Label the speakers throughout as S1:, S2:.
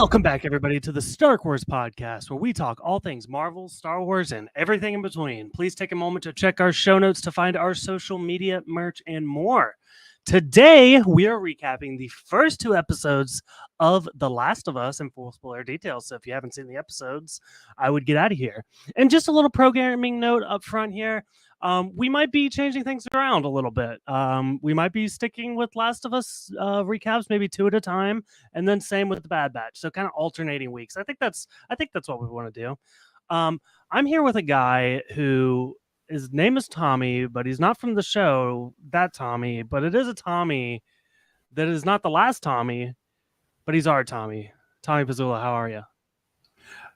S1: Welcome back, everybody, to the Star Wars podcast, where we talk all things Marvel, Star Wars, and everything in between. Please take a moment to check our show notes to find our social media, merch, and more. Today, we are recapping the first two episodes of The Last of Us in full spoiler details. So if you haven't seen the episodes, I would get out of here. And just a little programming note up front here. We might be changing things around a little bit. We might be sticking with Last of Us recaps, maybe two at a time, and then same with the Bad Batch. So kind of alternating weeks. I think that's what we want to do. I'm here with a guy who his name is Tommy, but he's not from the show, that Tommy, but it is a Tommy that is not the last Tommy, but he's our Tommy. Tommy Pizzula, how are you?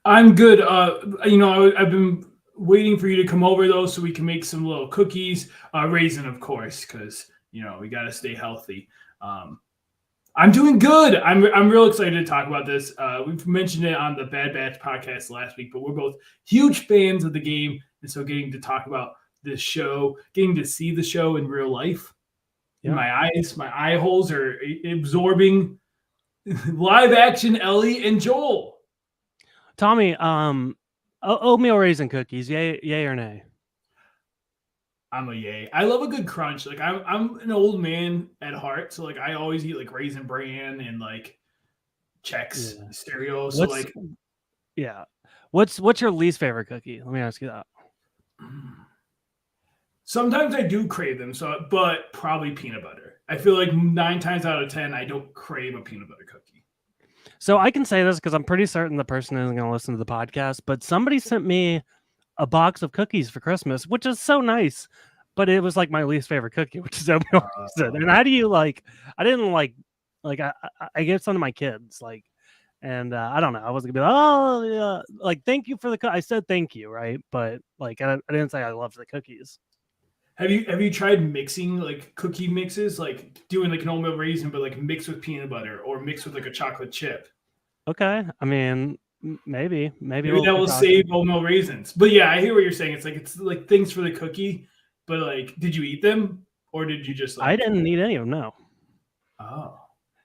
S2: I'm good. I've been waiting for you to come over though, so we can make some little cookies, raisin, of course, because we got to stay healthy. I'm doing good. I'm real excited to talk about this. We've mentioned it on the Bad Batch podcast last week, but we're both huge fans of the game, and so getting to talk about this show, getting to see the show in real life, my eye holes are absorbing live action Ellie and Joel.
S1: Tommy, oatmeal raisin cookies, yay or nay?
S2: I'm a yay. I love a good crunch. Like I'm an old man at heart, so like I always eat like Raisin Bran and like Chex cereal. So
S1: what's your least favorite cookie? Let me ask you that.
S2: Sometimes I do crave them, but probably peanut butter. I feel like 9 times out of 10 I don't crave a peanut butter cookie.
S1: So I can say this because I'm pretty certain the person isn't going to listen to the podcast, but somebody sent me a box of cookies for Christmas, which is so nice, but it was like my least favorite cookie, which is oatmeal raisin. And how do you like? I didn't like I gave some to my kids, like, and I don't know. I wasn't gonna be like, oh yeah, like thank you for the. I said thank you, right? But like I didn't say I loved the cookies.
S2: Have you tried mixing like cookie mixes, like doing like an oatmeal raisin, but like mixed with peanut butter or mixed with like a chocolate chip?
S1: Okay, I mean. Maybe
S2: that will save oatmeal raisins. But yeah, I hear what you're saying. It's like things for the cookie. But like, did you eat them or did you just?
S1: I didn't eat any of them. No.
S2: Oh.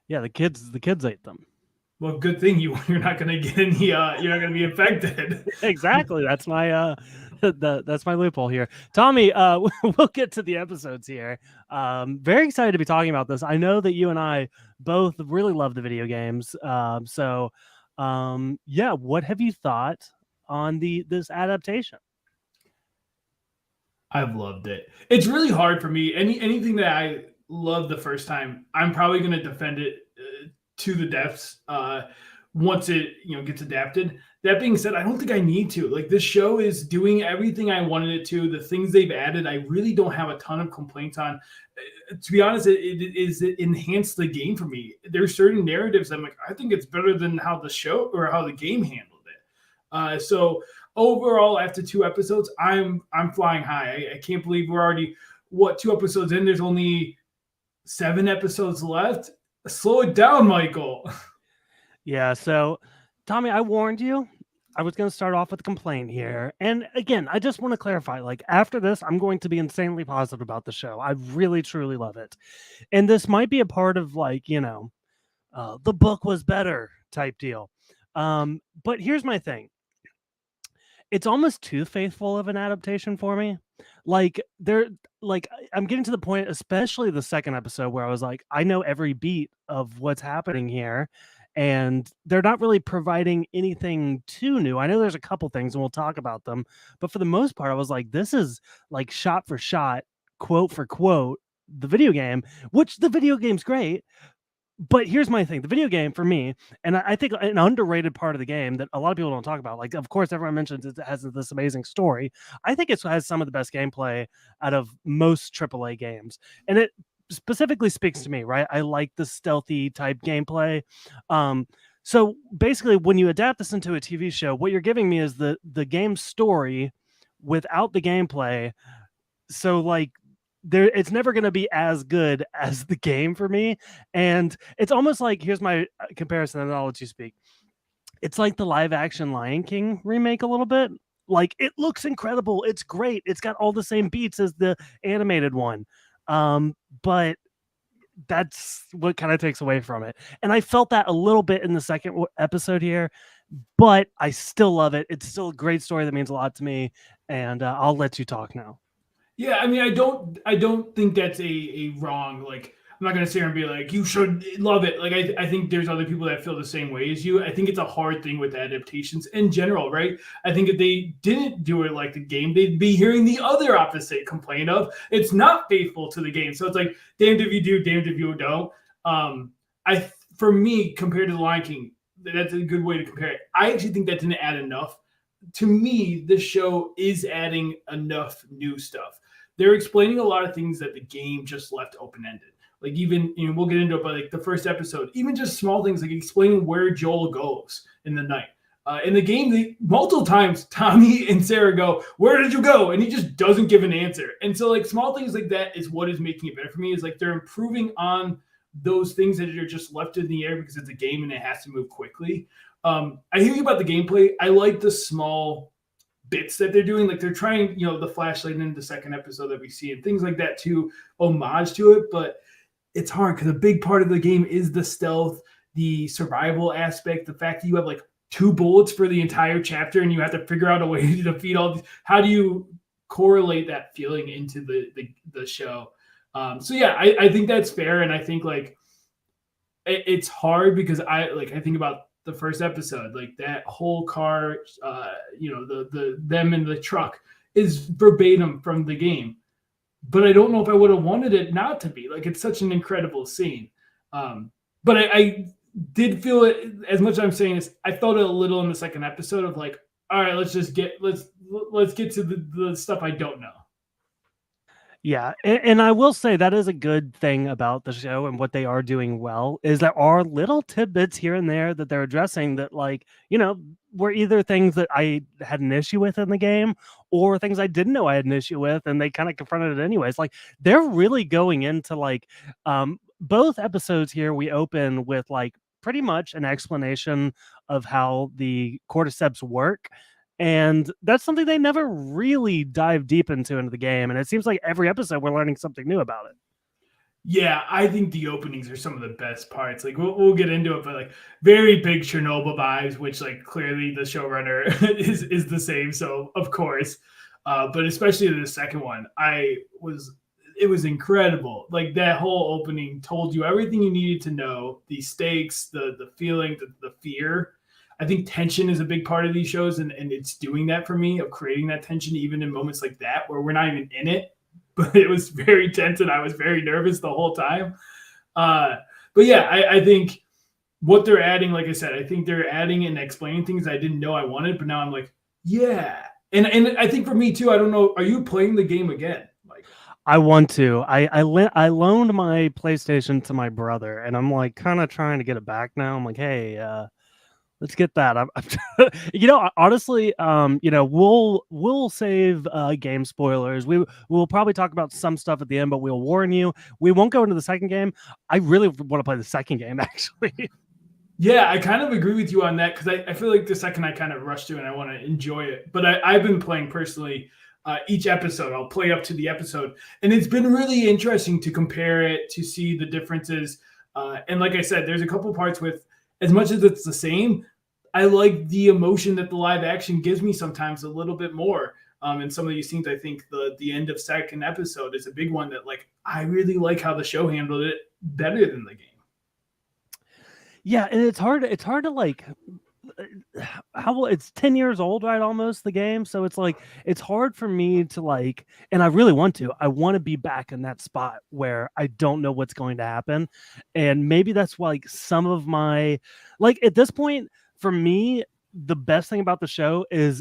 S1: Yeah, the kids ate them.
S2: Well, good thing you're not going to get any. You're not going to be infected.
S1: Exactly. That's my that's my loophole here. Tommy, we'll get to the episodes here. Very excited to be talking about this. I know that you and I both really love the video games. What have you thought on this adaptation?
S2: I've loved it. It's really hard for me. Anything that I loved the first time, I'm probably going to defend it to the depths once it gets adapted. That being said, I don't think I need to. Like, this show is doing everything I wanted it to. The things they've added, I really don't have a ton of complaints on. To be honest, it enhanced the game for me. There's certain narratives I'm like, I think it's better than how the show or how the game handled it. So overall, after 2 episodes, I'm flying high. I can't believe we're already 2 episodes in. There's only 7 episodes left. Slow it down, Michael.
S1: Yeah. So, Tommy, I warned you. I was going to start off with a complaint here. And again, I just want to clarify, like, after this, I'm going to be insanely positive about the show. I really, truly love it. And this might be a part of, like, the book was better type deal. But here's my thing. It's almost too faithful of an adaptation for me. I'm getting to the point, especially the second episode, where I was like, I know every beat of what's happening here. And they're not really providing anything too new. I know there's a couple things and we'll talk about them, but for the most part, I was like, this is like shot for shot, quote for quote, the video game, which the video game's great. But here's my thing. The video game for me, and I think an underrated part of the game that a lot of people don't talk about, like, of course, everyone mentions it has this amazing story. I think it has some of the best gameplay out of most AAA games. And it specifically speaks to me, right? I like the stealthy type gameplay. So basically, when you adapt this into a TV show, what you're giving me is the game story without the gameplay. So like it's never going to be as good as the game for me. And it's almost like, here's my comparison, and I'll let you speak. It's like the live action Lion King remake a little bit. Like, it looks incredible. It's great. It's got all the same beats as the animated one. But that's what kind of takes away from it. And I felt that a little bit in the second episode here, but I still love it. It's still a great story that means a lot to me. And I'll let you talk now.
S2: Yeah, I mean, I don't think that's a wrong, like, I'm not gonna sit here and be like, you should love it. Like, I think there's other people that feel the same way as you. I think it's a hard thing with adaptations in general, right? I think if they didn't do it like the game, they'd be hearing the other opposite complaint of it's not faithful to the game. So it's like, damned if you do, damned if you don't. I For me, compared to the Lion King, that's a good way to compare it. I actually think that didn't add enough. To me, the show is adding enough new stuff. They're explaining a lot of things that the game just left open-ended. Like, even, we'll get into it, but like the first episode, even just small things like explaining where Joel goes in the night. In the game, multiple times Tommy and Sarah go, "Where did you go?" And he just doesn't give an answer. And so, like, small things like that is what is making it better for me. Is like they're improving on those things that are just left in the air because it's a game and it has to move quickly. I hear you about the gameplay. I like the small bits that they're doing. Like, they're trying, the flashlight in the second episode that we see and things like that to homage to it. But it's hard because a big part of the game is the stealth, the survival aspect, the fact that you have like 2 bullets for the entire chapter and you have to figure out a way to defeat all these. How do you correlate that feeling into the show? So yeah, I think that's fair. And I think like it's hard because I think about the first episode, like that whole car, the them in the truck is verbatim from the game, but I don't know if I would have wanted it not to be. Like, it's such an incredible scene. But I did feel it, as much as I'm saying this, I felt it a little in the second episode of like, all right, let's get to the stuff I don't know.
S1: Yeah, and I will say that is a good thing about the show and what they are doing well is there are little tidbits here and there that they're addressing that, like, were either things that I had an issue with in the game or things I didn't know I had an issue with, and they kind of confronted it anyways. Like, they're really going into like both episodes here. We open with like pretty much an explanation of how the cordyceps work. And that's something they never really dive deep into the game. And it seems like every episode we're learning something new about it.
S2: Yeah, I think the openings are some of the best parts. Like, we'll get into it, but like very big Chernobyl vibes, which like clearly the showrunner is the same. So of course, but especially the second one, it was incredible. Like, that whole opening told you everything you needed to know: the stakes, the feeling, the fear. I think tension is a big part of these shows, and it's doing that for me, of creating that tension even in moments like that where we're not even in it. But it was very tense and I was very nervous the whole time. But yeah, I think what they're adding, like I said, I think they're adding and explaining things I didn't know I wanted, but now I'm like, yeah. And I think for me too, I don't know, are you playing the game again? Like,
S1: I want to. I loaned my PlayStation to my brother, and I'm like kind of trying to get it back now. I'm like, hey, let's get that. Honestly, we'll save game spoilers. We'll probably talk about some stuff at the end, but we'll warn you. We won't go into the second game. I really want to play the second game, actually.
S2: yeah, I kind of agree with you on that because I feel like the second I kind of rush to and I want to enjoy it. But I've been playing personally each episode. I'll play up to the episode. And it's been really interesting to compare it, to see the differences. And like I said, there's a couple parts with, as much as it's the same, I like the emotion that the live action gives me sometimes a little bit more. And some of these scenes, I think the end of second episode is a big one that, like, I really like how the show handled it better than the game.
S1: Yeah, and it's hard to like how it's 10 years old, right? Almost, the game. So it's like it's hard for me to like, and I really want to. I want to be back in that spot where I don't know what's going to happen. And maybe that's why, like, some of my, like, at this point, for me, the best thing about the show is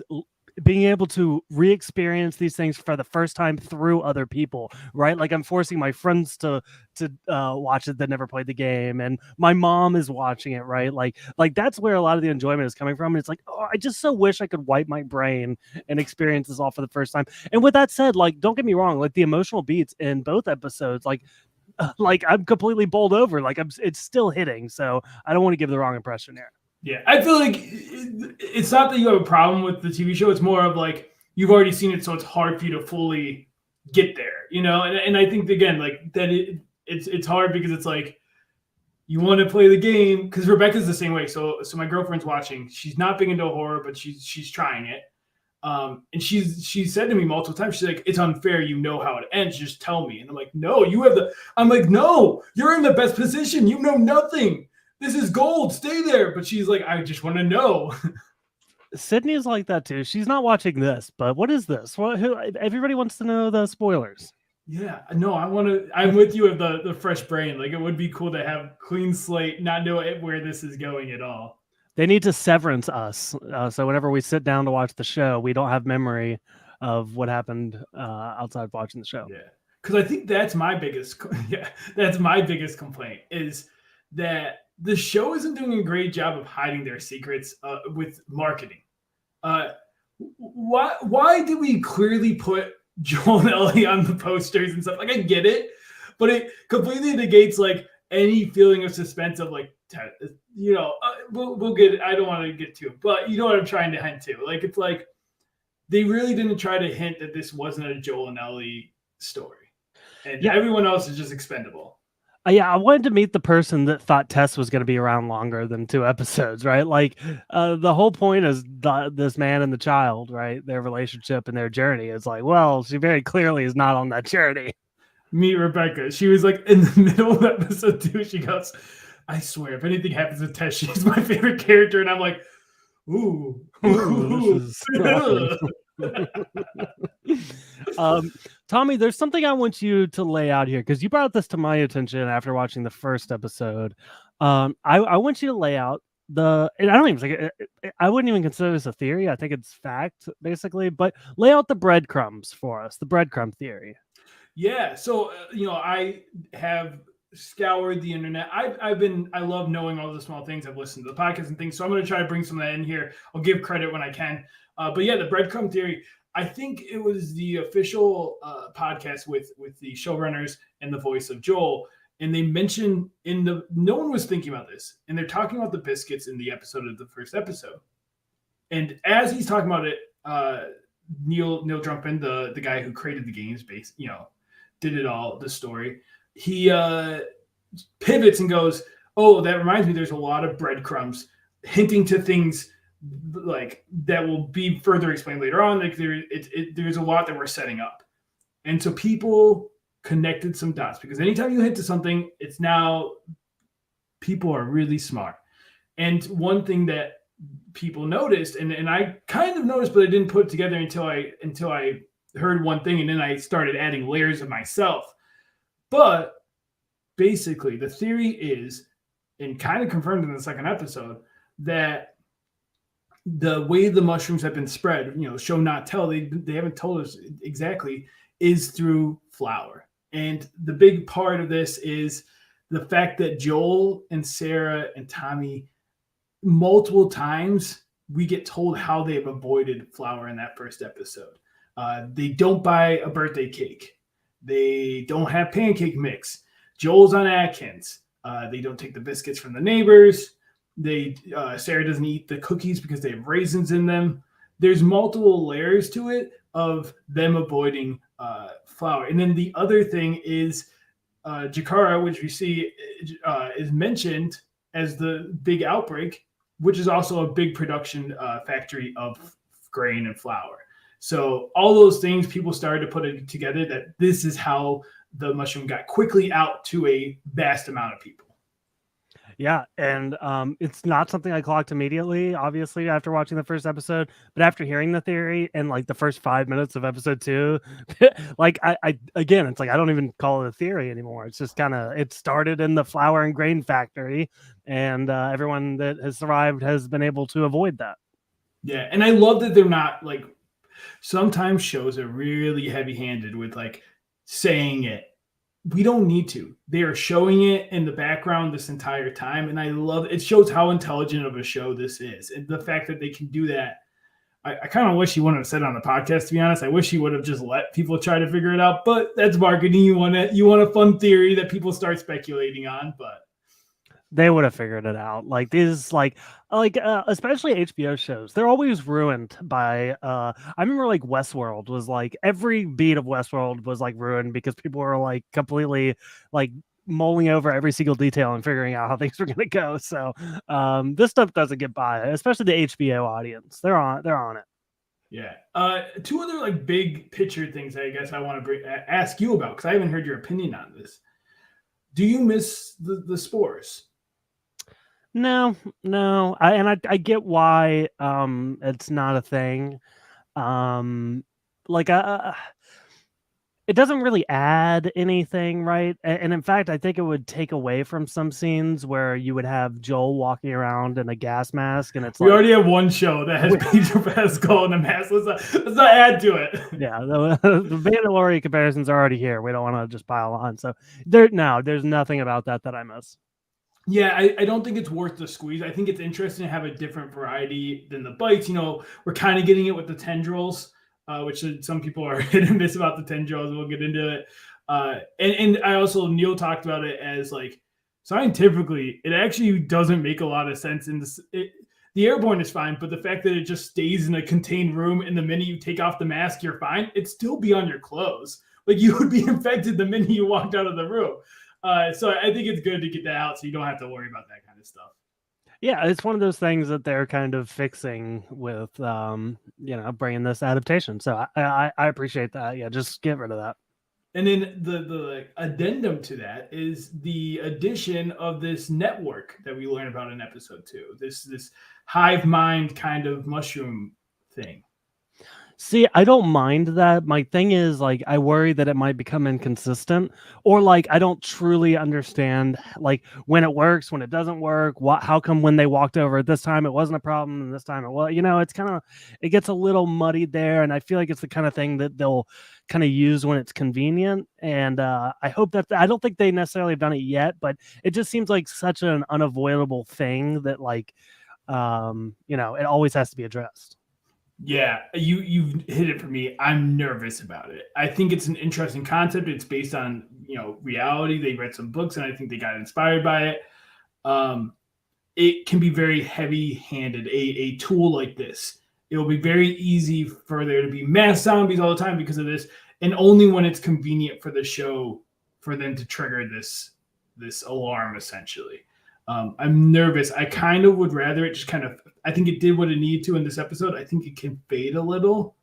S1: being able to re-experience these things for the first time through other people, right? Like, I'm forcing my friends to watch it that never played the game, and my mom is watching it, right? Like that's where a lot of the enjoyment is coming from. And it's like, oh, I just so wish I could wipe my brain and experience this all for the first time. And with that said, like, don't get me wrong, like, the emotional beats in both episodes, like I'm completely bowled over. Like, it's still hitting. So I don't want to give the wrong impression here.
S2: Yeah, I feel like it's not that you have a problem with the TV show. It's more of like you've already seen it, so it's hard for you to fully get there, And I think, again, like that, it's hard because it's like you want to play the game because Rebecca's the same way. So my girlfriend's watching. She's not big into horror, but she's trying it. And she said to me multiple times, she's like, it's unfair. You know how it ends. Just tell me. And I'm like, no, you have I'm like, no, you're in the best position. You know nothing. This is gold. Stay there. But she's like, I just want to know.
S1: Sydney's like that too. She's not watching this, but what is this? Everybody wants to know the spoilers.
S2: Yeah, no, I'm with you with the fresh brain. Like, it would be cool to have clean slate, not know where this is going at all.
S1: They need to severance us. So whenever we sit down to watch the show, we don't have memory of what happened outside watching the show.
S2: Yeah. Because I think that's my biggest complaint is that the show isn't doing a great job of hiding their secrets with marketing. Why did we clearly put Joel and Ellie on the posters and stuff? Like, I get it, but it completely negates like any feeling of suspense of like, we'll get it. I don't want to get to it, but you know what I'm trying to hint to. Like, it's like they really didn't try to hint that this wasn't a Joel and Ellie story, and everyone else is just expendable.
S1: Yeah, I wanted to meet the person that thought Tess was going to be around longer than 2 episodes, right? Like, the whole point is this man and the child, right? Their relationship and their journey is like, well, she very clearly is not on that journey.
S2: Meet Rebecca. She was like in the middle of episode 2. She goes, I swear, if anything happens to Tess, she's my favorite character. And I'm like, ooh.
S1: Tommy, there's something I want you to lay out here because you brought this to my attention after watching the first episode. I want you to lay out and I don't even think I wouldn't even consider this a theory. I think it's fact, basically. But lay out the breadcrumbs for us, the breadcrumb theory.
S2: Yeah. So I have scoured the internet. I love knowing all the small things. I've listened to the podcast and things. So I'm going to try to bring some of that in here. I'll give credit when I can. But yeah, the breadcrumb theory. I think it was the official podcast with the showrunners and the voice of Joel. And they mentioned no one was thinking about this. And they're talking about the biscuits in the episode of the first episode. And as he's talking about it, Neil Druckmann, the guy who created the games did it all, the story. He pivots and goes, oh, that reminds me, there's a lot of breadcrumbs hinting to things like that will be further explained later on. Like there's a lot that we're setting up. And so people connected some dots because anytime you hint to something, it's now people are really smart. And one thing that people noticed, and I kind of noticed, but I didn't put it together until I heard one thing, and then I started adding layers of myself. But basically, the theory is, and kind of confirmed in the second episode, that the way the mushrooms have been spread, show not tell, they haven't told us exactly, is through flour. And the big part of this is the fact that Joel and Sarah and Tommy, multiple times, we get told how they've avoided flour in that first episode. They don't buy a birthday cake. They don't have pancake mix. Joel's on Atkins. They don't take the biscuits from the neighbors. Sarah doesn't eat the cookies because they have raisins in them. There's multiple layers to it of them avoiding flour. And then the other thing is Jakara, which we see is mentioned as the big outbreak, which is also a big production factory of grain and flour. So all those things, people started to put it together that this is how the mushroom got quickly out to a vast amount of people.
S1: Yeah, and it's not something I clocked immediately, obviously, after watching the first episode. But after hearing the theory and like the first 5 minutes of episode 2, like I again, it's like I don't even call it a theory anymore. It's just it started in the flour and grain factory, and everyone that has survived has been able to avoid that.
S2: Yeah, and I love that they're not like, sometimes shows are really heavy-handed with like saying it. We don't need to. They are showing it in the background this entire time. And I love it. It shows how intelligent of a show this is. And the fact that they can do that. I kind of wish he wouldn't have said it on the podcast, to be honest. I wish he would have just let people try to figure it out. But that's marketing. You want a fun theory that people start speculating on. But
S1: they would have figured it out. Like these, especially HBO shows, they're always ruined by. I remember like Westworld was like every beat of Westworld was like ruined because people were like completely like mulling over every single detail and figuring out how things are going to go. So this stuff doesn't get by, especially the HBO audience. They're on it.
S2: Yeah. Two other like big picture things I guess I want to ask you about, because I haven't heard your opinion on this. Do you miss the spores?
S1: No. I get why it's not a thing. Like it doesn't really add anything, right? And in fact, I think it would take away from some scenes where you would have Joel walking around in a gas mask, and it's
S2: we already have one show that has Pedro Pascal in a mask. Let's not add to it.
S1: Yeah, the Mandalorian comparisons are already here. We don't want to just pile on. So there's nothing about that I miss.
S2: Yeah, I don't think it's worth the squeeze. I think it's interesting to have a different variety than the bites. We're kind of getting it with the tendrils, which some people are hit and miss about the tendrils. We'll get into it. And I also, Neil talked about it as like, scientifically, it actually doesn't make a lot of sense. The airborne is fine, but the fact that it just stays in a contained room, and the minute you take off the mask, you're fine. It'd still be on your clothes. Like, you would be infected the minute you walked out of the room. So I think it's good to get that out so you don't have to worry about that kind of stuff.
S1: Yeah, it's one of those things that they're kind of fixing with, bringing this adaptation. So I appreciate that. Yeah, just get rid of that.
S2: And then the addendum to that is the addition of this network that we learn about in episode 2. This hive mind kind of mushroom thing.
S1: See, I don't mind that. My thing is, like, I worry that it might become inconsistent, or like I don't truly understand, like, when it works, when it doesn't work. How come when they walked over at this time it wasn't a problem, and this time it was? It gets a little muddied there, and I feel like it's the kind of thing that they'll kind of use when it's convenient. And I hope that I don't think they necessarily have done it yet, but it just seems like such an unavoidable thing that, like, it always has to be addressed.
S2: Yeah, you've hit it for me. I'm nervous about it. I think it's an interesting concept. It's based on reality. They read some books, and I think they got inspired by it. It can be very heavy-handed. A tool like this, it will be very easy for there to be mass zombies all the time because of this, and only when it's convenient for the show for them to trigger this alarm, essentially. I'm nervous. I kind of would rather it just kind of. I think it did what it needed to in this episode. I think it can fade a little.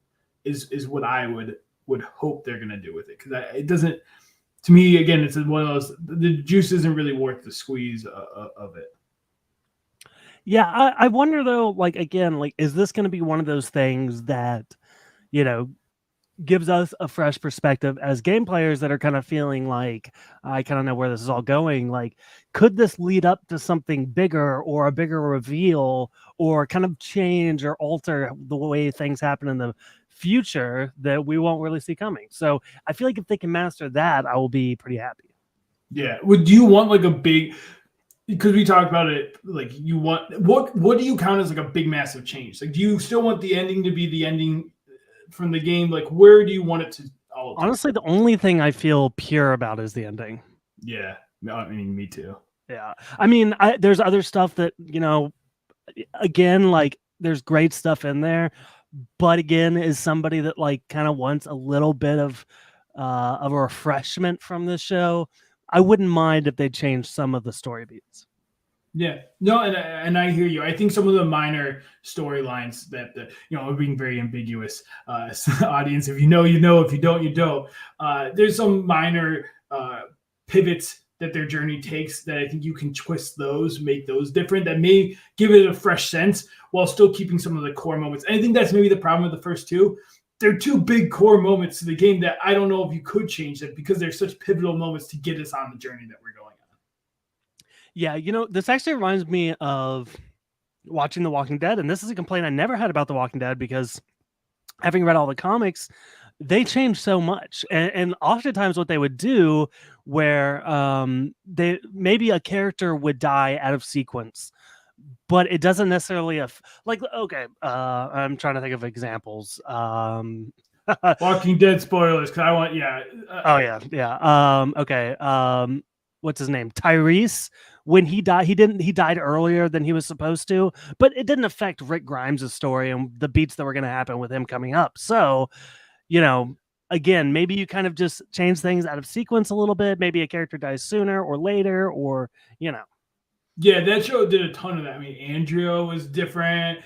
S2: Is what I would hope they're gonna do with it, because it doesn't. To me, again, it's one of those. The juice isn't really worth the squeeze of it.
S1: Yeah, I wonder though. Like, again, like, is this going to be one of those things that gives us a fresh perspective as game players that are kind of feeling like, I kind of know where this is all going. Like, could this lead up to something bigger, or a bigger reveal, or kind of change or alter the way things happen in the future that we won't really see coming? So I feel like if they can master that, I will be pretty happy.
S2: Yeah. Would you want like a big, because we talked about it, like, you want, what do you count as like a big massive change? Like, do you still want the ending to be the ending from the game? Like, where do you want it to all
S1: honestly the only thing I feel pure about is the ending.
S2: Yeah, I mean, me too.
S1: Yeah, I mean, there's other stuff that, again, like, there's great stuff in there, but again, is somebody that, like, kind of wants a little bit of a refreshment from this show, I wouldn't mind if they changed some of the story beats.
S2: Yeah, no, and I hear you. I think some of the minor storylines that are being very ambiguous. Audience, if you know, you know. If you don't, you don't. There's some minor pivots that their journey takes that I think you can twist those, make those different. That may give it a fresh sense while still keeping some of the core moments. And I think that's maybe the problem with the first two. They're two big core moments to the game that I don't know if you could change it, because they're such pivotal moments to get us on the journey that we're going on.
S1: Yeah, this actually reminds me of watching The Walking Dead, and this is a complaint I never had about The Walking Dead, because having read all the comics, they changed so much, and oftentimes what they would do, where they maybe a character would die out of sequence, but it doesn't necessarily okay. I'm trying to think of examples.
S2: Walking Dead spoilers, because I want
S1: yeah. Okay. What's his name? Tyrese. When he died, he died earlier than he was supposed to, but it didn't affect Rick Grimes' story and the beats that were going to happen with him coming up. So, again, maybe you kind of just change things out of sequence a little bit. Maybe a character dies sooner or later, or
S2: Yeah, that show did a ton of that. I mean, Andrea was different.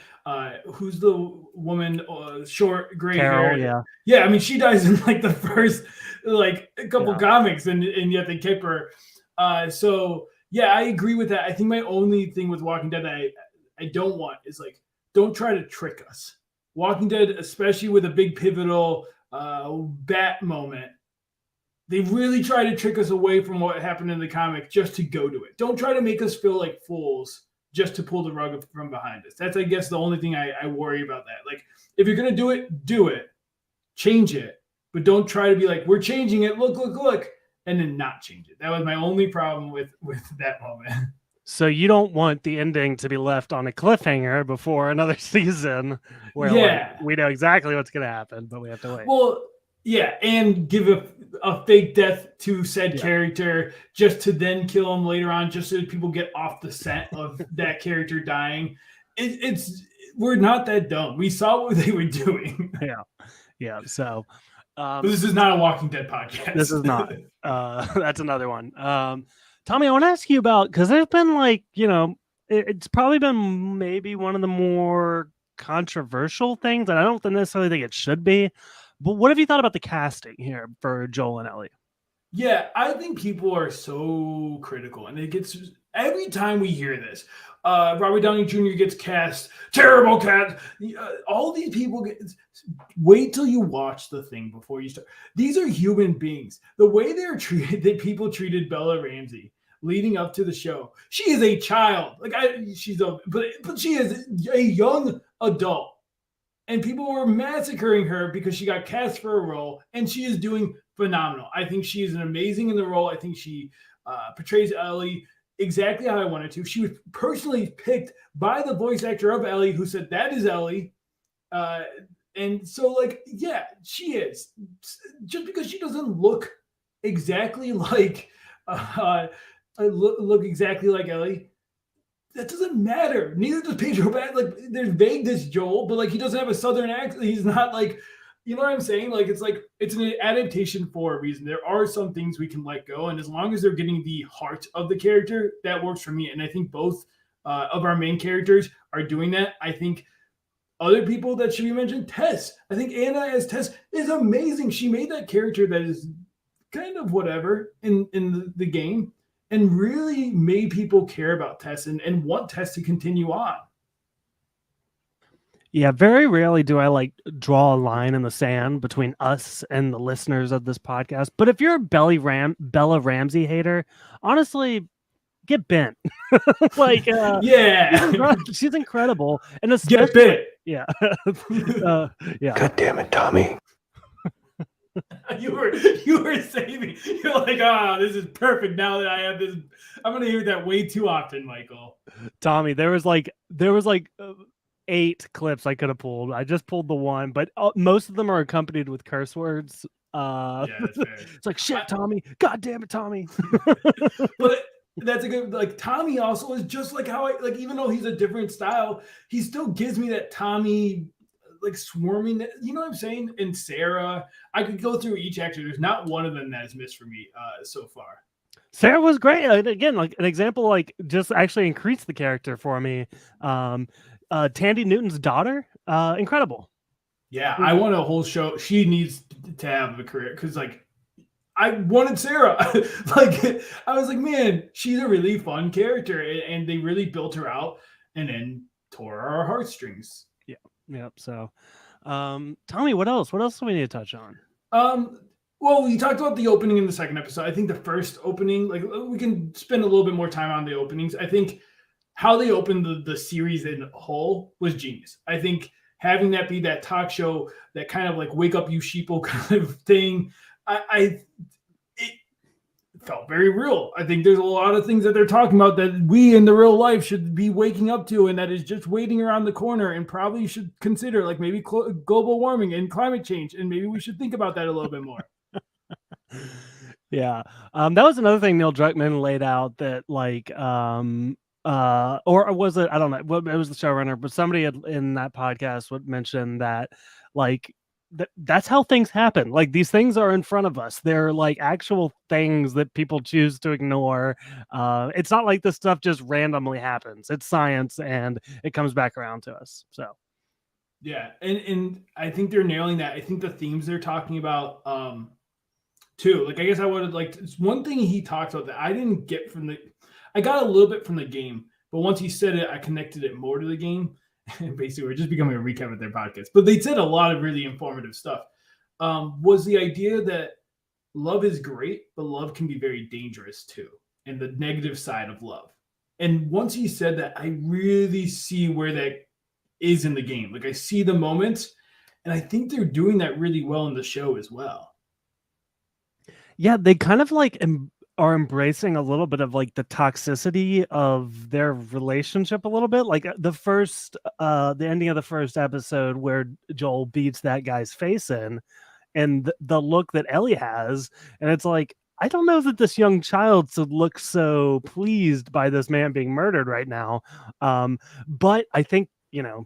S2: Who's the woman, short gray
S1: Carol,
S2: hair?
S1: yeah.
S2: Yeah, I mean, she dies in like the first like a couple
S1: Yeah.
S2: comics, and yet they keep her. So yeah, I agree with that. I think my only thing with Walking Dead that I don't want is like, don't try to trick us. Walking Dead, especially with a big pivotal bat moment, they really try to trick us away from what happened in the comic just to go to it. Don't try to make us feel like fools just to pull the rug from behind us. That's, I guess, the only thing I worry about that. Like, if you're going to do it, change it, but don't try to be like, we're changing it, look, and then not change it. That was my only problem with that moment.
S1: So you don't want the ending to be left on a cliffhanger before another season where like, we know exactly what's going to happen, but we have to wait.
S2: Well, yeah, and give a fake death to said character just to then kill him later on, just so people get off the scent of that character dying. We're not that dumb. We saw what they were doing.
S1: Yeah. So,
S2: but this is not a Walking Dead podcast.
S1: This is not. That's another one. Tommy, I want to ask you about, because there's been like, it's probably been maybe one of the more controversial things, and I don't necessarily think it should be. But what have you thought about the casting here for Joel and Ellie?
S2: Yeah, I think people are so critical, and it gets every time we hear this. Robert Downey Jr. gets cast, terrible cast. All these people get. Wait till you watch the thing before you start. These are human beings. The way they're treated, that people treated Bella Ramsey leading up to the show. She is a child. But she is a young adult. And people were massacring her because she got cast for a role, and she is doing phenomenal. I think she is amazing in the role. I think she portrays Ellie exactly how I wanted to. She was personally picked by the voice actor of Ellie, who said, that is Ellie. And so, like, yeah, she is. Just because she doesn't look exactly like look exactly like Ellie, that doesn't matter. Neither does Pedro Pascal. Like, there's vagueness, Joel, but like, he doesn't have a southern accent. He's not like, you know what I'm saying? Like, it's an adaptation for a reason. There are some things we can let go, and as long as they're getting the heart of the character, that works for me. And I think both of our main characters are doing that. I think other people that should be mentioned, Tess. I think Anna as Tess is amazing. She made that character that is kind of whatever in the game, and really made people care about Tess and want Tess to continue on.
S1: Yeah, very rarely do I like draw a line in the sand between us and the listeners of this podcast. But if you're a Bella Ramsey hater, honestly, get bent. Like,
S2: yeah,
S1: she's incredible, and
S2: get bit.
S1: Yeah,
S3: yeah. God damn it, Tommy.
S2: You were saving. You're like, this is perfect. Now that I have this, I'm gonna hear that way too often, Michael.
S1: Tommy, there was like 8 clips I could have pulled. I just pulled the one, but most of them are accompanied with curse words.
S2: Yeah, that's fair.
S1: It's like, shit, Tommy. God damn it, Tommy.
S2: But that's a good, like, Tommy also is just like how even though he's a different style, he still gives me that Tommy, like, swarming, you know what I'm saying? And Sarah, I could go through each actor. There's not one of them that has missed for me so far.
S1: Sarah was great. Again, like an example, like, just actually increased the character for me. Tandy Newton's daughter, incredible.
S2: Yeah, I want a whole show. She needs to have a career, because, like, I wanted Sarah. Like, I was like, man, she's a really fun character, and they really built her out and then tore our heartstrings.
S1: Yeah. So, Tommy, what else? What else do we need to touch on?
S2: Well, we talked about the opening in the second episode. I think the first opening, like, we can spend a little bit more time on the openings. I think how they opened the series in whole was genius. I think having that be that talk show, that kind of like wake up you sheeple kind of thing, it felt very real. I think there's a lot of things that they're talking about that we in the real life should be waking up to, and that is just waiting around the corner, and probably should consider, like, maybe global warming and climate change, and maybe we should think about that a little bit more.
S1: Yeah. That was another thing Neil Druckmann laid out, that, like, or was it, I don't know, it was the showrunner, but somebody in that podcast would mention that, like, that's how things happen. Like, these things are in front of us. They're like actual things that people choose to ignore. It's not like this stuff just randomly happens. It's science, and it comes back around to us. So
S2: yeah, and I think they're nailing that. I think the themes they're talking about too. Like, I guess I would have liked, it's one thing he talked about that I didn't get from I got a little bit from the game, but once he said it, I connected it more to the game. And basically, we're just becoming a recap of their podcast. But they said a lot of really informative stuff. Was the idea that love is great, but love can be very dangerous too, and the negative side of love. And once he said that, I really see where that is in the game. Like, I see the moments, and I think they're doing that really well in the show as well.
S1: yeah, they kind of like are embracing a little bit of like the toxicity of their relationship a little bit. Like, the ending of the first episode where Joel beats that guy's face in, and the look that Ellie has, and it's like, I don't know that this young child should look so pleased by this man being murdered right now. But I think,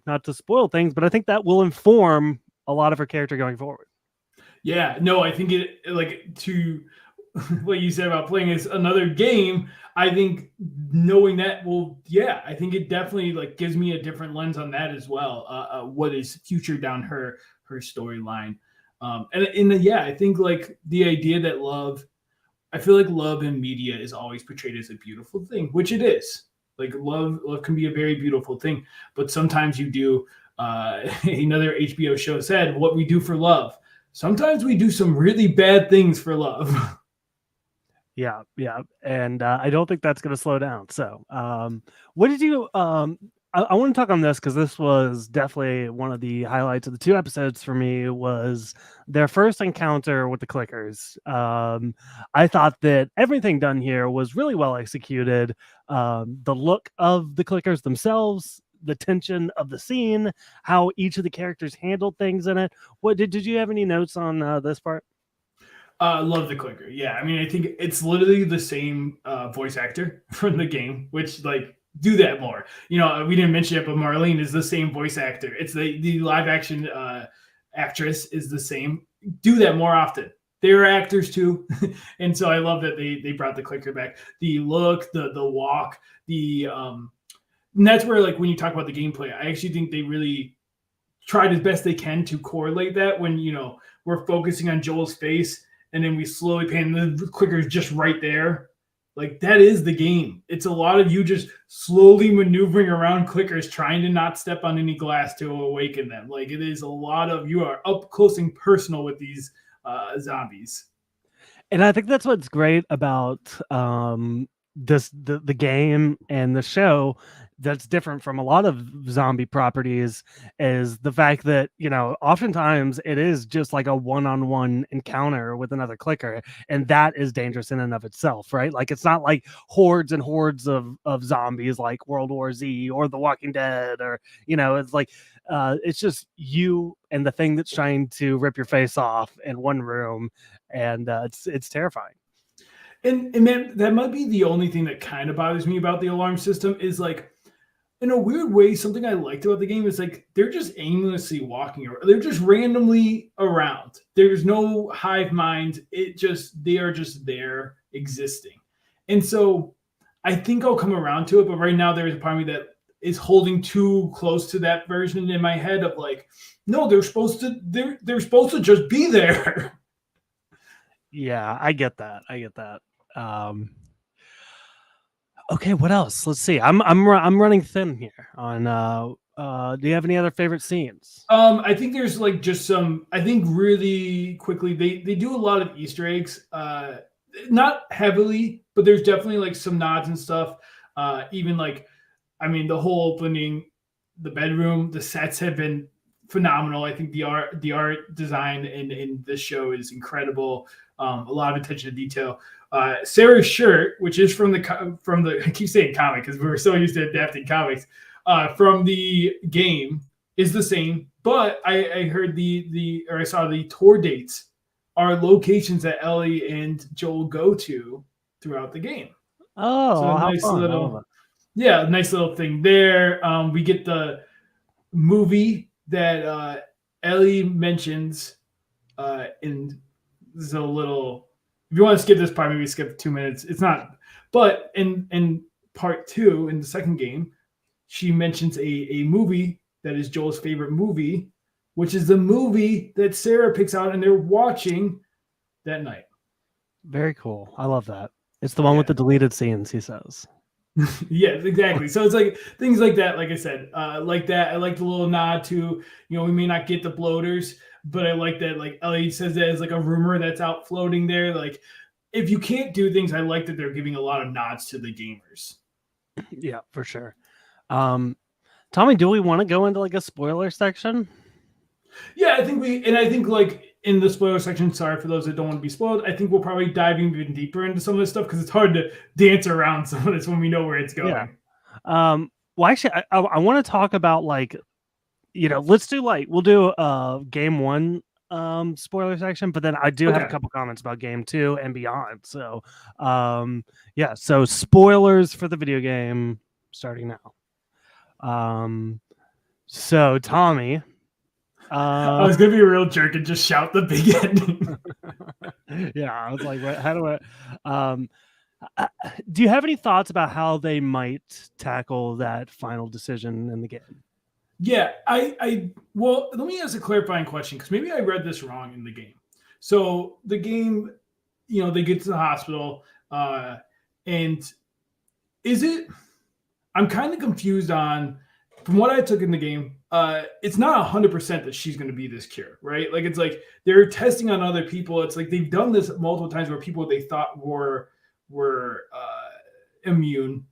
S1: not to spoil things, but I think that will inform a lot of her character going forward.
S2: Yeah, no, I think it, like, to what you said about playing as another game, I think knowing that I think it definitely like gives me a different lens on that as well. What is future down her storyline. I think like the idea that I feel like love in media is always portrayed as a beautiful thing, which it is. Like, love can be a very beautiful thing, but sometimes you do. Another HBO show said, "What we do for love." Sometimes we do some really bad things for love.
S1: Yeah, and I don't think that's going to slow down. So, what did you? I want to talk on this because this was definitely one of the highlights of the 2 episodes for me. Was their first encounter with the clickers. I thought that everything done here was really well executed. The look of the clickers themselves, the tension of the scene, how each of the characters handled things in it. What did you have any notes on this part?
S2: Love the clicker. Yeah, I mean, I think it's literally the same voice actor from the game, which, like, do that more. We didn't mention it, but Marlene is the same voice actor. It's the live action actress is the same. Do that more often. They're actors too, and so I love that they brought the clicker back. The look, the walk, and that's where, like, when you talk about the gameplay, I actually think they really tried as best they can to correlate that when we're focusing on Joel's face. And then we slowly pan, the clicker is just right there. Like, that is the game. It's a lot of you just slowly maneuvering around clickers, trying to not step on any glass to awaken them. Like, it is a lot of, you are up close and personal with these zombies.
S1: And I think that's what's great about the game and the show that's different from a lot of zombie properties is the fact that oftentimes it is just like a one-on-one encounter with another clicker, and that is dangerous in and of itself, right? Like, it's not like hordes and hordes of zombies like World War Z or The Walking Dead, or it's like it's just you and the thing that's trying to rip your face off in one room, and it's terrifying.
S2: And man, that might be the only thing that kind of bothers me about the alarm system is, like, in a weird way, something I liked about the game is, like, they're just aimlessly walking around. They're just randomly around. There's no hive mind. They are just there existing. And so I think I'll come around to it, but right now there's a part of me that is holding too close to that version in my head of, like, no, they're supposed to just be there.
S1: Yeah, I get that. Okay, what else? Let's see. I'm running thin here on. Do you have any other favorite scenes?
S2: I think there's, like, just some. I think really quickly they do a lot of Easter eggs. Not heavily, but there's definitely, like, some nods and stuff. Even, like, I mean, the whole opening, the bedroom, the sets have been phenomenal. I think the art design in this show is incredible. A lot of attention to detail. Sarah's shirt, which is from the I keep saying comic because we're so used to adapting comics, from the game is the same, but I heard I saw the tour dates are locations that Ellie and Joel go to throughout the game.
S1: Oh,
S2: so nice little thing there. We get the movie that Ellie mentions in this is a little. If you want to skip this part, maybe skip 2 minutes. It's not, but in part 2 in the second game, she mentions a movie that is Joel's favorite movie, which is the movie that Sarah picks out and they're watching that night.
S1: Very cool. I love that. It's the one with the deleted scenes, he says.
S2: Yes, exactly. So it's like things like that, like I said, like that. I like the little nod to, we may not get the bloaters, but I like that, like Ellie says that as like a rumor that's out floating there. Like, if you can't do things, I like that they're giving a lot of nods to the gamers.
S1: Yeah, for sure. Tommy, do we want to go into like a spoiler section?
S2: Yeah, I think like in the spoiler section, sorry for those that don't want to be spoiled, I think we'll probably dive even deeper into some of this stuff because it's hard to dance around some of this when we know where it's going.
S1: Yeah. Well, actually, I want to talk about like, let's do like, we'll do game 1 spoiler section, but then I do have a couple comments about game 2 and beyond. So, so spoilers for the video game starting now. So Tommy,
S2: I was gonna be a real jerk and just shout the big ending.
S1: Yeah, I was like, how do I? Do you have any thoughts about how they might tackle that final decision in the game?
S2: Yeah, well, let me ask a clarifying question because maybe I read this wrong in the game. So the game, they get to the hospital, and is it? I'm kind of confused on. From what I took in the game, it's not 100% that she's going to be this cure, right? Like, it's like they're testing on other people. It's like they've done this multiple times where people they thought were immune,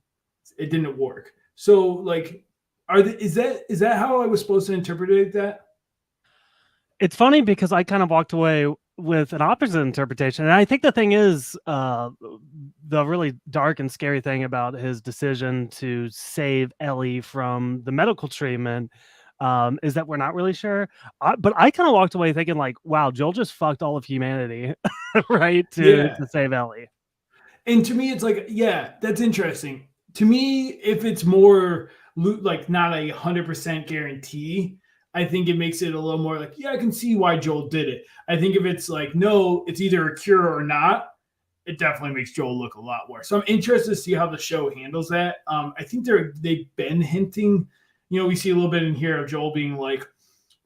S2: it didn't work. So, like, is that how I was supposed to interpret that?
S1: It's funny because I kind of walked away with an opposite interpretation. And I think the thing is, the really dark and scary thing about his decision to save Ellie from the medical treatment is that we're not really sure. But I kind of walked away thinking like, wow, Joel just fucked all of humanity, right? To save Ellie.
S2: And to me, it's like, yeah, that's interesting. To me, if it's more like not 100% guarantee, I think it makes it a little more like, yeah, I can see why Joel did it. I think if it's like, no, it's either a cure or not, it definitely makes Joel look a lot worse. So I'm interested to see how the show handles that. I think they've been hinting, we see a little bit in here of Joel being like,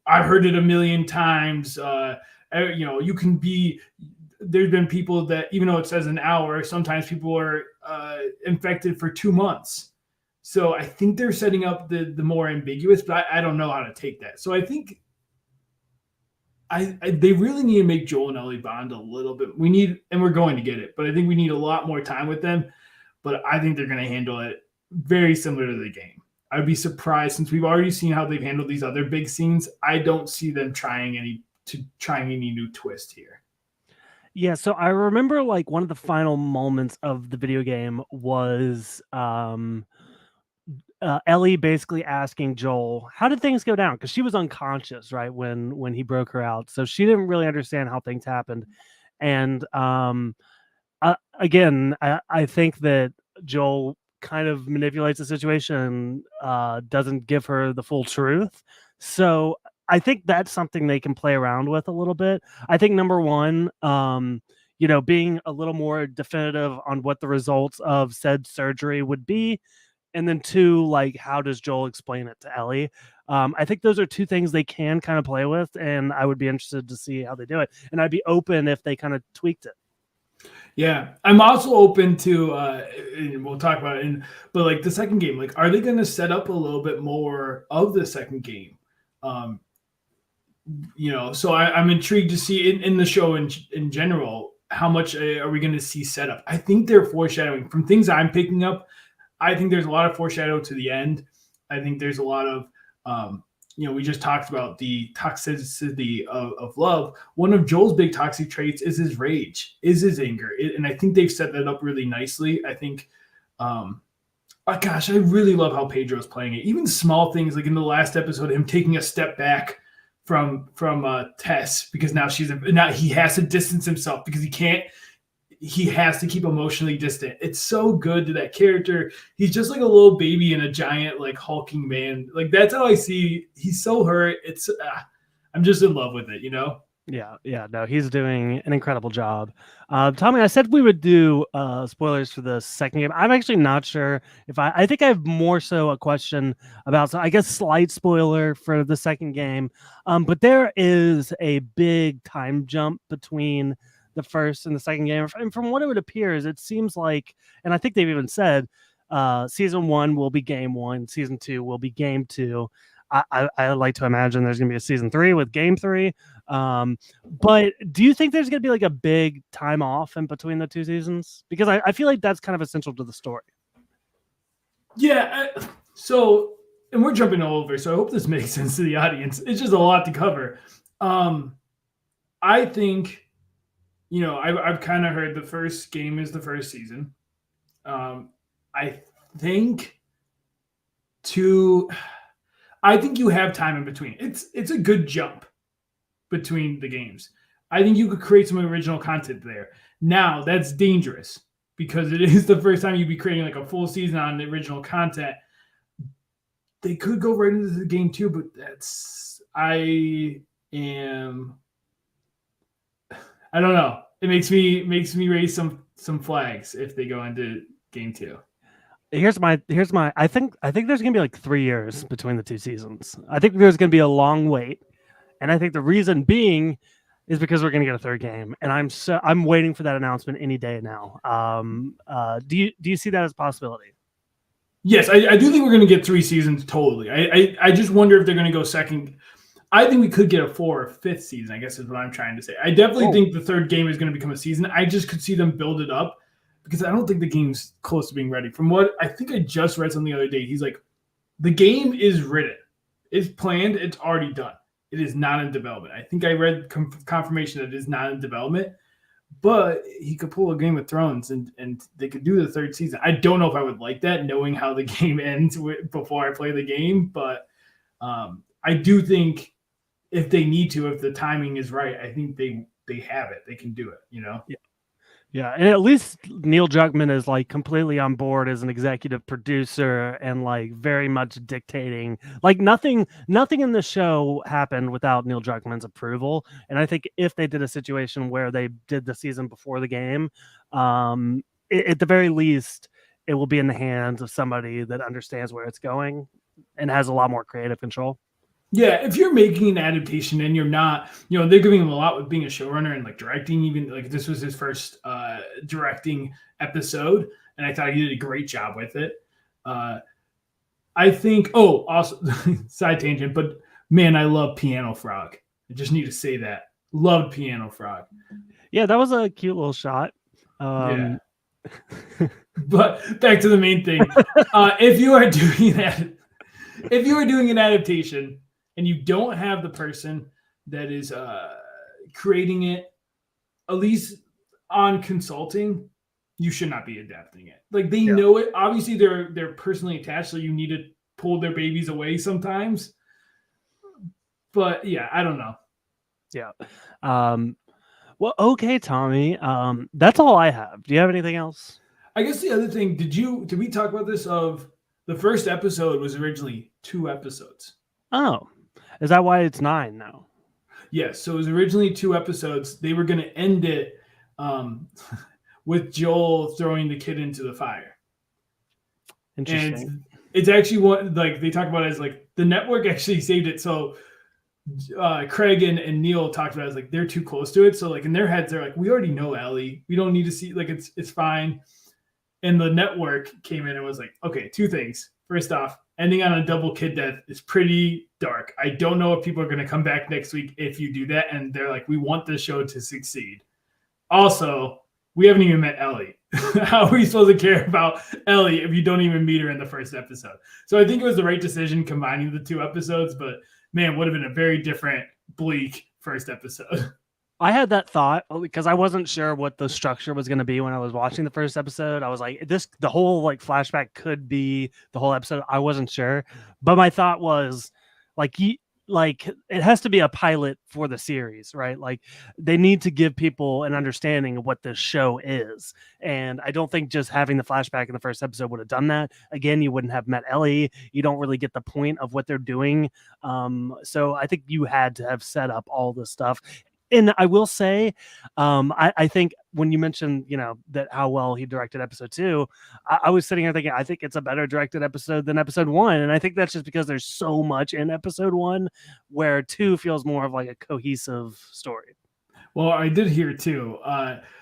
S2: I've heard it a million times. You can be, there's been people that, even though it says an hour, sometimes people are infected for 2 months. So I think they're setting up the more ambiguous, but I don't know how to take that. So I think they really need to make Joel and Ellie bond a little bit. And we're going to get it, but I think we need a lot more time with them. But I think they're going to handle it very similar to the game. I'd be surprised since we've already seen how they've handled these other big scenes. I don't see them trying any new twist here.
S1: Yeah, so I remember like one of the final moments of the video game was Ellie basically asking Joel, how did things go down? Because she was unconscious, right, when he broke her out. So she didn't really understand how things happened. And again, I think that Joel kind of manipulates the situation, doesn't give her the full truth. So I think that's something they can play around with a little bit. I think number one, being a little more definitive on what the results of said surgery would be. And then 2, like, how does Joel explain it to Ellie? I think those are 2 things they can kind of play with, and I would be interested to see how they do it. And I'd be open if they kind of tweaked it.
S2: Yeah, I'm also open to, and we'll talk about it, but like the second game, like, are they going to set up a little bit more of the second game? So I'm intrigued to see in the show in general, how much are we going to see set up? I think they're foreshadowing from things I'm picking up. I think there's a lot of foreshadow to the end. I think there's a lot of, we just talked about the toxicity of love. One of Joel's big toxic traits is his rage, is his anger. And I think they've set that up really nicely. I think, I really love how Pedro's playing it. Even small things like in the last episode, him taking a step back from Tess because now he has to distance himself because he has to keep emotionally distant. It's so good to that character. He's just like a little baby in a giant, like hulking man. Like that's how I see. He's so hurt. I'm just in love with it, you know?
S1: Yeah, no, he's doing an incredible job. Tommy, I said we would do spoilers for the second game. I'm actually not sure if I think I have more so a question about, so I guess slight spoiler for the second game. But there is a big time jump between the first and the second game. And from what it would appear is it seems like, and I think they've even said season 1 will be game 1, season 2 will be game 2. I like to imagine there's going to be a season 3 with game 3. But do you think there's going to be like a big time off in between the 2 seasons? Because I feel like that's kind of essential to the story.
S2: Yeah. So, and we're jumping all over, so I hope this makes sense to the audience. It's just a lot to cover. I think, I've kind of heard the first game is the first season. I think you have time in between. It's a good jump between the games. I think you could create some original content there. Now, that's dangerous because it is the first time you'd be creating like a full season on the original content. They could go right into the game too, but I don't know. It makes me raise some flags if they go into game 2.
S1: Here's my I think there's gonna be like 3 years between the 2 seasons. I think there's gonna be a long wait, and I think the reason being is because we're gonna get a third game, and I'm waiting for that announcement any day now. Do you see that as a possibility?
S2: Yes, I do think we're gonna get 3 seasons totally. I just wonder if they're gonna go second. I think we could get a 4th or 5th season, I guess is what I'm trying to say. I definitely think the third game is gonna become a season. I just could see them build it up, because I don't think the game's close to being ready. From what I think I just read something the other day, he's like, the game is written. It's planned. It's already done. It is not in development. I think I read confirmation that it is not in development, but he could pull a Game of Thrones and they could do the 3rd season. I don't know if I would like that, knowing how the game ends before I play the game, but I do think if they need to, if the timing is right, I think they have it. They can do it, Yeah.
S1: Yeah, and at least Neil Druckmann is like completely on board as an executive producer and like very much dictating. Like nothing in the show happened without Neil Druckmann's approval. And I think if they did a situation where they did the season before the game, at the very least, it will be in the hands of somebody that understands where it's going and has a lot more creative control.
S2: Yeah, if you're making an adaptation and you're not, they're giving him a lot with being a showrunner and like directing, even like this was his first directing episode, and I thought he did a great job with it. I think, also side tangent, but man, I love Piano Frog. I just need to say that. Loved Piano Frog.
S1: Yeah, that was a cute little shot.
S2: Yeah. But back to the main thing. If you are doing an adaptation, and you don't have the person that is creating it, at least on consulting, you should not be adapting it. Like they know it. Obviously, they're personally attached, so you need to pull their babies away sometimes. But yeah, I don't know.
S1: Yeah. Well, okay, Tommy. That's all I have. Do you have anything else?
S2: I guess the other thing, did we talk about this? Of the first episode was originally 2 episodes.
S1: Oh. Is that why it's 9 now?
S2: Yes. So it was originally 2 episodes. They were going to end it with Joel throwing the kid into the fire.
S1: Interesting.
S2: And it's actually what like they talk about it as like the network actually saved it. So Craig and Neil talked about it as like they're too close to it. So like in their heads, they're like, we already know Ellie. We don't need to see, like it's fine. And the network came in and was like, okay, 2 things. First off, ending on a double kid death is pretty dark. I don't know if people are going to come back next week if you do that. And they're like, we want this show to succeed. Also, we haven't even met Ellie. How are we supposed to care about Ellie if you don't even meet her in the first episode? So I think it was the right decision combining the 2 episodes, but man, would have been a very different, bleak first episode.
S1: I had that thought because I wasn't sure what the structure was going to be when I was watching the first episode. I was like, the whole like flashback could be the whole episode. I wasn't sure, but my thought was like, like it has to be a pilot for the series, right? Like they need to give people an understanding of what this show is. And I don't think just having the flashback in the first episode would have done that. Again, you wouldn't have met Ellie. You don't really get the point of what they're doing. So I think you had to have set up all this stuff. And I will say, I think when you mentioned, that how well he directed episode 2, I was sitting here thinking, I think it's a better directed episode than episode 1. And I think that's just because there's so much in episode 1 where 2 feels more of like a cohesive story.
S2: Well, I did hear too.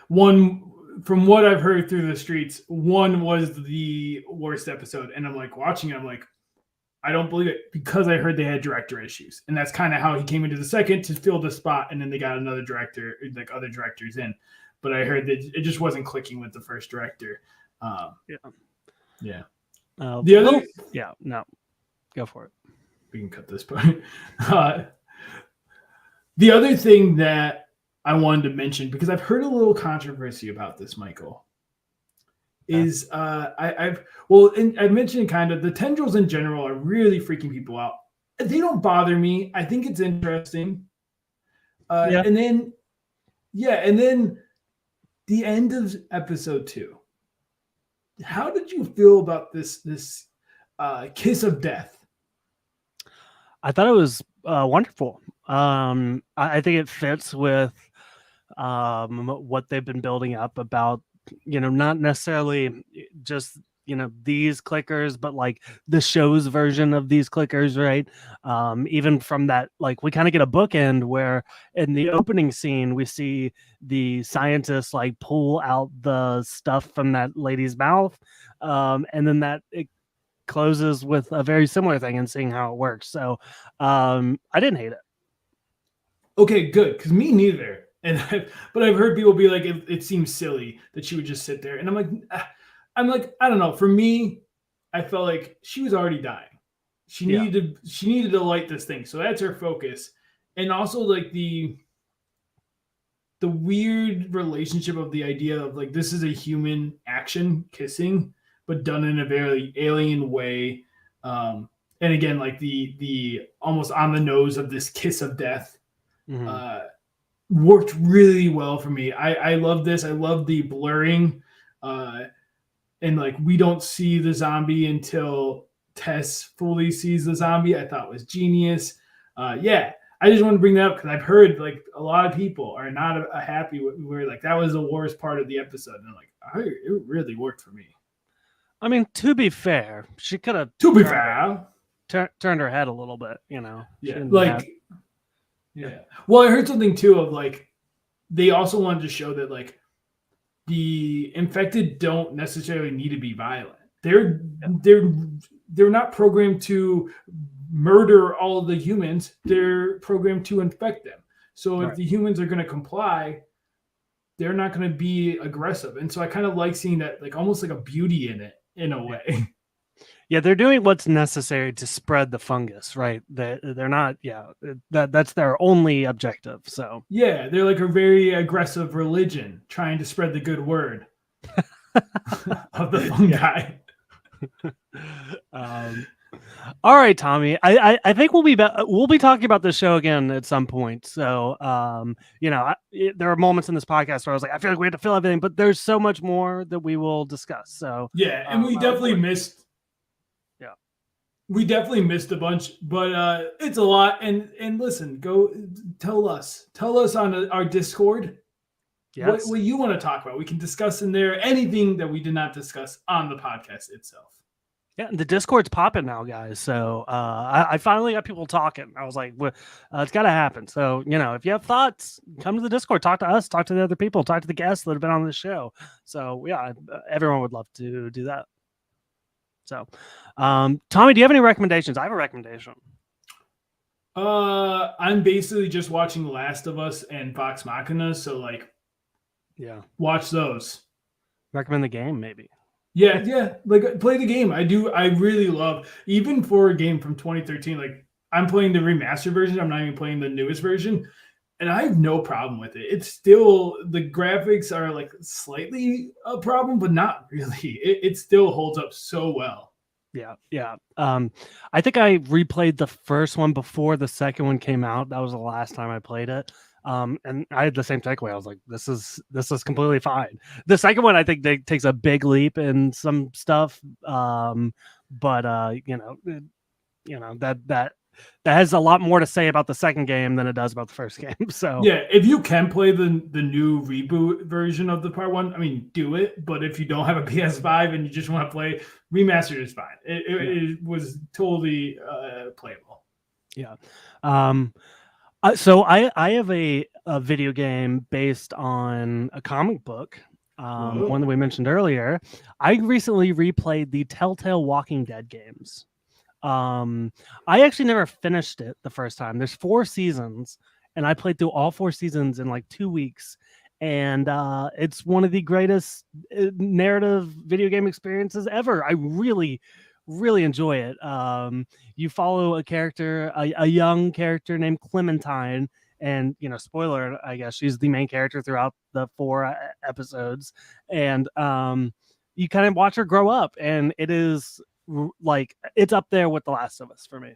S2: One, from what I've heard through the streets, 1 was the worst episode. And I'm like watching it, I'm like, I don't believe it, because I heard they had director issues. And that's kind of how he came into the second, to fill the spot. And then they got another director, like other directors in. But I heard that it just wasn't clicking with the first director. Yeah. The other,
S1: no, go for it.
S2: We can cut this part. The other thing that I wanted to mention, because I've heard a little controversy about this, Michael, is I've mentioned kind of the tendrils in general are really freaking people out. They don't bother me. I think it's interesting. And then the end of episode 2. How did you feel about this kiss of death?
S1: I thought it was wonderful. I think it fits with what they've been building up about, not necessarily just, these clickers, but like the show's version of these clickers, right? Even from that, like we kind of get a bookend where in the opening scene, we see the scientists like pull out the stuff from that lady's mouth. And then it closes with a very similar thing and seeing how it works. So I didn't hate it.
S2: Okay, good. Because me neither. But I've heard people be like, it seems silly that she would just sit there. And I'm like, I don't know. For me, I felt like she was already dying. She needed to light this thing. So that's her focus. And also like the weird relationship of the idea of like, this is a human action kissing, but done in a very alien way. And again, like the almost on the nose of this kiss of death, worked really well for me. I love this. I love the blurring, and like we don't see the zombie until Tess fully sees the zombie. I thought was genius. I just want to bring that up because I've heard like a lot of people are not happy with where like that was the worst part of the episode, and I'm like, it really worked for me.
S1: I mean, to be fair, she could have turned her head a little bit,
S2: Yeah. Well, I heard something too of like they also wanted to show that like the infected don't necessarily need to be violent. They're not programmed to murder all of the humans. They're programmed to infect them. So if the humans are going to comply, they're not going to be aggressive. And so I kind of like seeing that, like almost like a beauty in it in a way.
S1: Yeah, they're doing what's necessary to spread the fungus, right? They're not, that's their only objective. So
S2: yeah, they're like a very aggressive religion trying to spread the good word of the fungi.
S1: All right, Tommy. I think we'll be talking about this show again at some point. So there are moments in this podcast where I was like, I feel like we have to fill everything, but there's so much more that we will discuss. So
S2: yeah, and we definitely missed. We definitely missed a bunch, but it's a lot. And listen, go tell us on our Discord what you want to talk about. We can discuss in there anything that we did not discuss on the podcast itself.
S1: Yeah, the Discord's popping now, guys. So I finally got people talking. I was like, it's got to happen. So, if you have thoughts, come to the Discord, talk to us, talk to the other people, talk to the guests that have been on the show. So, yeah, everyone would love to do that. So, Tommy, do you have any recommendations? I have a recommendation.
S2: I'm basically just watching The Last of Us and Vox Machina. So, watch those.
S1: Recommend the game, maybe.
S2: Yeah. Like play the game. I really love, even for a game from 2013. Like I'm playing the remastered version. I'm not even playing the newest version, and I have no problem with it. It's still, the graphics are like slightly a problem, but not really. It still holds up so well.
S1: Yeah. I think I replayed the first one before the second one came out. That was the last time I played it. And I had the same takeaway. I was like, this is completely fine. The second one, I think, takes a big leap in some stuff. But that has a lot more to say about the second game than it does about the first game. So
S2: yeah, if you can play the new reboot version of the part one, I mean, do it. But if you don't have a PS5 and you just want to play, remastered is fine. It was totally playable.
S1: Yeah. So I have a video game based on a comic book, one that we mentioned earlier. I recently replayed the Telltale Walking Dead games. I actually never finished it the first time. There's 4 seasons, and I played through all 4 seasons in like 2 weeks. And it's one of the greatest narrative video game experiences ever. I really enjoy it. You follow a character, a young character named Clementine, and spoiler, I guess she's the main character throughout the 4 episodes, and you kind of watch her grow up, and it is like it's up there with The Last of Us for me.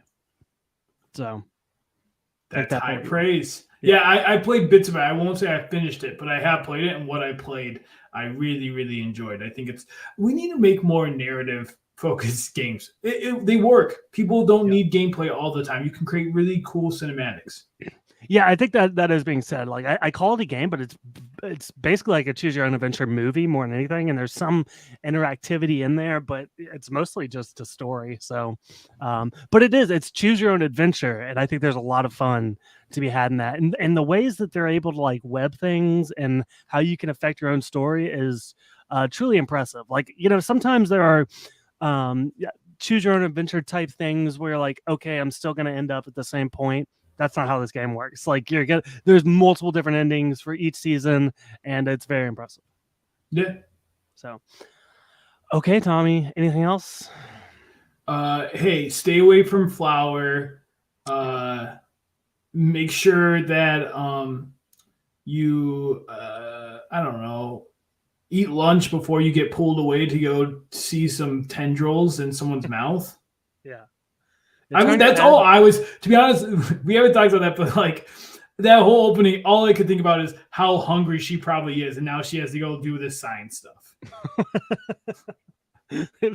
S1: So
S2: that's high praise. Yeah, I played bits of it. I won't say I finished it, but I have played it, and what I played, I really enjoyed. I think we need to make more narrative focused games. They work. People don't need gameplay all the time. You can create really cool cinematics.
S1: Yeah, I think that is being said. Like I call it a game, but it's basically like a choose your own adventure movie more than anything. And there's some interactivity in there, but it's mostly just a story. So, but it's choose your own adventure, and I think there's a lot of fun to be had in that. And the ways that they're able to like web things and how you can affect your own story is truly impressive. Like sometimes there are choose your own adventure type things where like, okay, I'm still going to end up at the same point. That's not how this game works. Like there's multiple different endings for each season, and it's very impressive.
S2: Yeah.
S1: So, okay, Tommy, anything else?
S2: Hey, stay away from flour. Make sure that you I don't know, eat lunch before you get pulled away to go see some tendrils in someone's mouth.
S1: Yeah.
S2: I mean, that's all I was, to be honest, we haven't talked about that, but like that whole opening, all I could think about is how hungry she probably is. And now she has to go do this science stuff.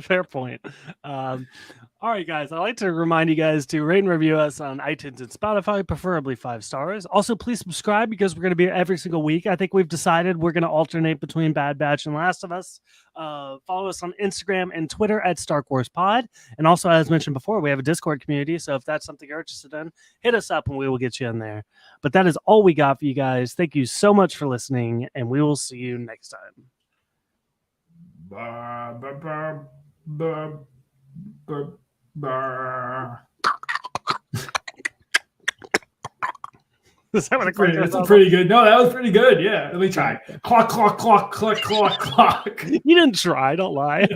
S1: Fair point. All right, guys, I'd like to remind you guys to rate and review us on iTunes and Spotify, preferably 5 stars. Also, please subscribe because we're going to be every single week. I think we've decided we're going to alternate between Bad Batch and Last of Us. Follow us on Instagram and Twitter at Stark Wars Pod. And also, as mentioned before, we have a Discord community. So if that's something you're interested in, hit us up and we will get you in there. But that is all we got for you guys. Thank you so much for listening, and we will see you next time. Is that what
S2: that's pretty good. No, that was pretty good. Yeah, let me try. Clock, clock, clock, clock, clock, clock.
S1: You didn't try. Don't lie.